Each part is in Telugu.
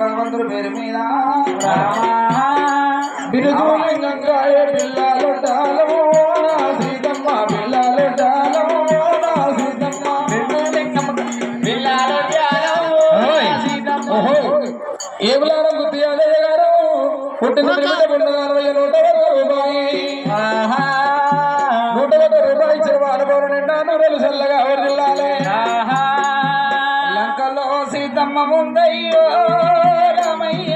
భగవంతుడు పేరు మీద బిరుదులింగాయ పిల్లలు డాలము నా సీతమ్మ పిల్లలు డాలము నా సీతమ్మ పిల్లలు డాలము సీతమ్మ ఏమలారం గుర్తియాలయ్య గారు పుట్టిన బిడ్డ పుట్టిన 140 రూపాయి 140 రూపాయి ఇచ్చిన అనుభవం నిండా నూరెలు చల్లగా వర్దిల్లాలే లంకలో సీతమ్మ ముందయ్యో రామయ్య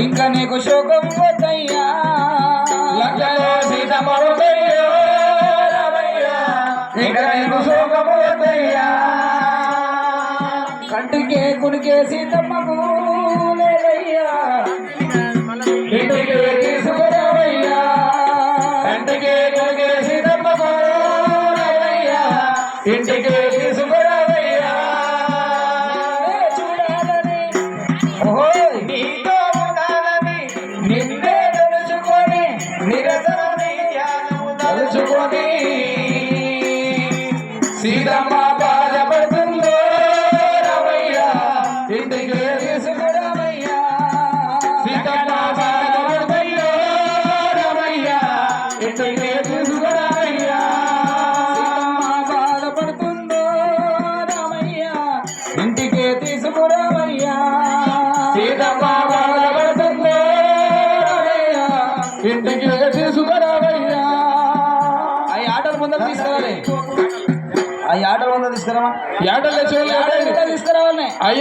ఇంకా నీకు శోకం వద్దయ్యా లంకలో సీతమ్మ ముందయ్యో రామయ్య ఇంకా నీకు శోకం వద్దయ్యా కంటికే కునికే సీతమ్మకు లేదయ్యా ఇంటికి తీసుకురావయ్యా కంటికే కునికే సీతమ్మకు లేదయ్యా ఇంటికి తీసుకురావయ్యా చూడాలని నీతో ఉండాలని నిన్నే తలుచుకొని నిరతరం నీ ధ్యానము తలుచుకొని సీతమ్మ బాధపడుతుందో రామయ్యా ఇంటికి తీసుకురామయ్యా సీతమ్మ బాధపడుతుందో రామయ్యా ఇంటికి తీసుకురామయ్యా సీతమ్మ బాధపడుతుందో రామయ్యా ఇంటికి తీసుకురామయ్యా సీతమ్మ బాధపడుతుందో రామయ్యా ఇంటికి తీసుకురామయ్యా అవి ఆటల ముందర తీసుకురావాలి ఆ ఆటల ముందర తీసుకురామా ఆటలు తీసుకురావాలి అయ్యా